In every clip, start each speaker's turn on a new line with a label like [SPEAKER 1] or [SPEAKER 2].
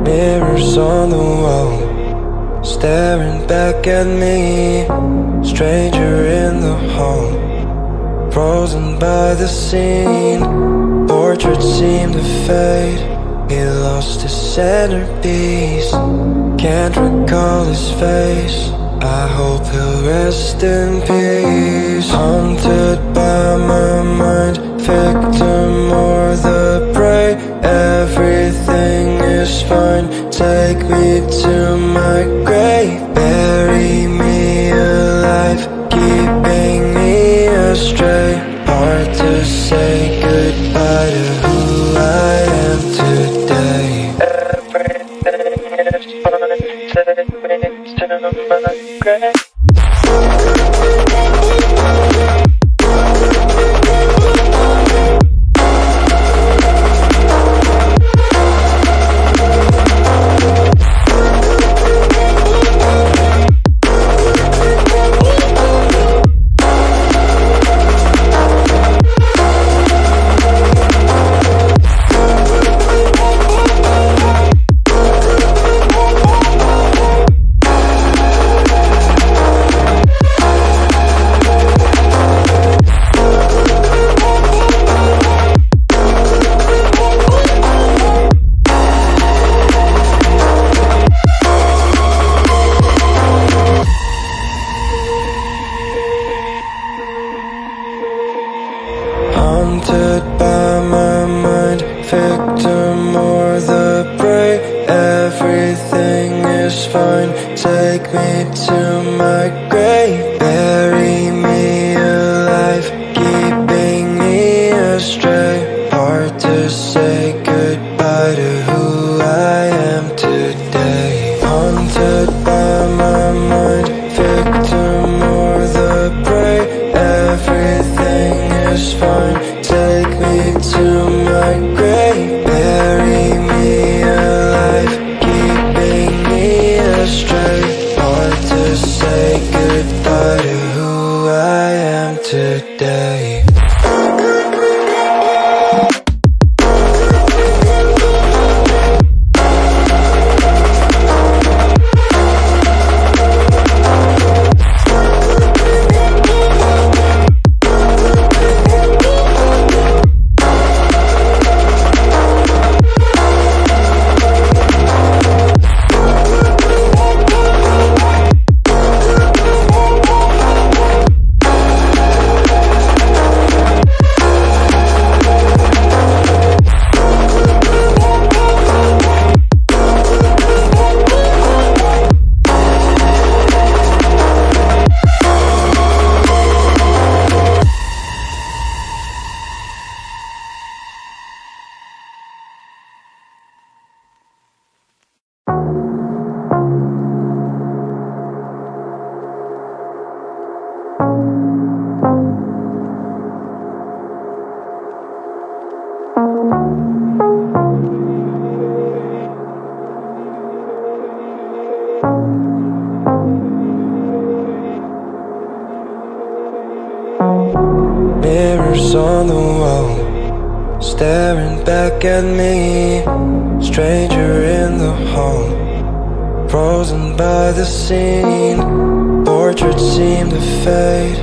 [SPEAKER 1] Mirrors on the wall, staring back at me. Stranger in the hall, frozen by the scene. Portraits seem to fade, he lost his centerpiece. Can't recall his face, I hope he'll rest in peace. Haunted by my mind, victim or the prey. Everything is fine, take me to my grave. Bury me alive, keeping me astray. Hard to say goodbye to who I am today. Everything is fine, take me to my grave. Haunted by my mind, victim or the prey. Everything is fine, take me to my grave. Bury me alive, keeping me astray. Hard to say goodbye to who I am today. Haunted by my mind, victim or the prey. Everything is fine, take me to my grave. Bury me alive, keeping me astray. Hard to say goodbye to who I am today. Mirrors on the wall, staring back at me. Stranger in the hall, frozen by the scene. Portraits seem to fade,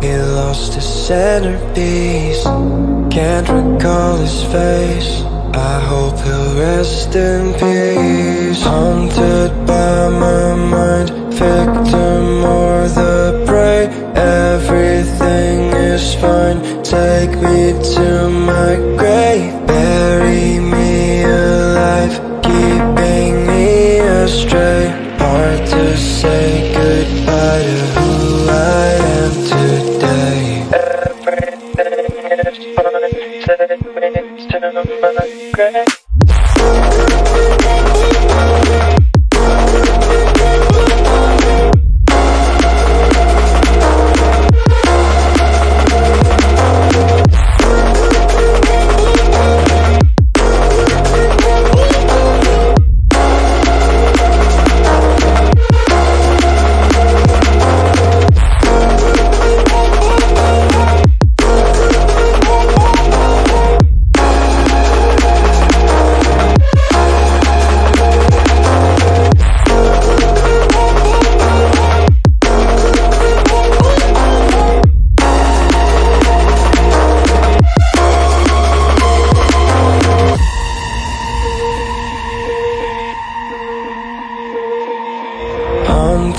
[SPEAKER 1] he lost his centerpiece. Can't recall his face, I hope he'll rest in peace. Haunted by my mind, victim or the prey. Everything is fine, take me to my grave. Bury me alive, keeping me astray. Hard to say goodbye to who I am today. Everything is fine, take me to my grave.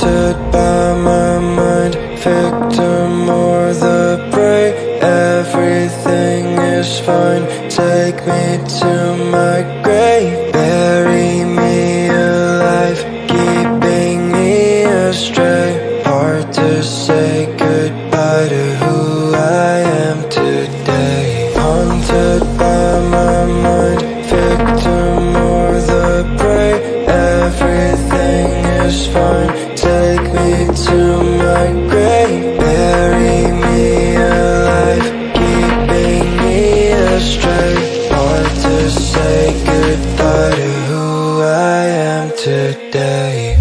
[SPEAKER 1] Haunted by my mind, victim or the prey. Everything is fine, take me to my grave. Bury me alive, keeping me astray. Hard to say goodbye to who I am today. Haunted by my mind, victim or the prey. Everything is fine, take me to my grave. Bury me alive, keeping me astray. Hard to say goodbye to who I am today.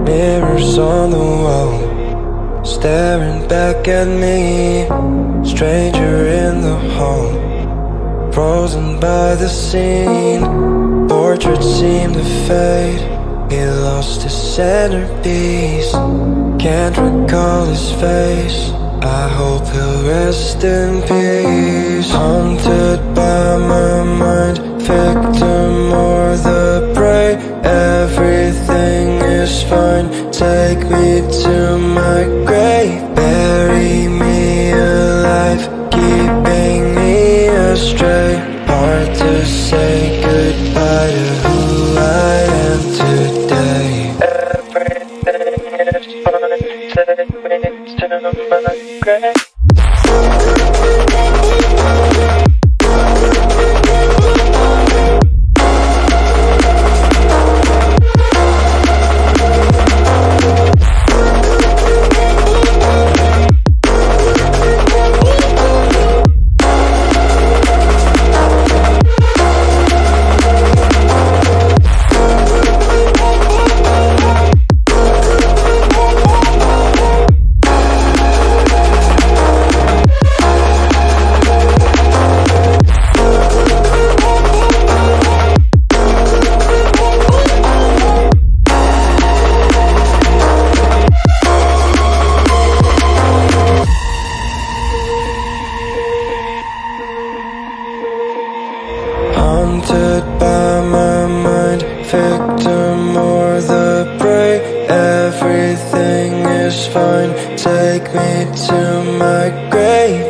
[SPEAKER 1] Mirrors on the wall, staring back at me. Stranger in the hall, frozen by the scene. Portraits seem to fade, he lost his centerpiece. Can't recall his face, I hope he'll rest in peace. Haunted by my mind, victim or the prey. Everything is fine, take me to my grave. Bury me alive, keeping me astray. Hard to say goodbye to who I am today. Everything is fine, take me to my grave. Haunted by my mind, victim or the prey. Everything is fine, take me to my grave.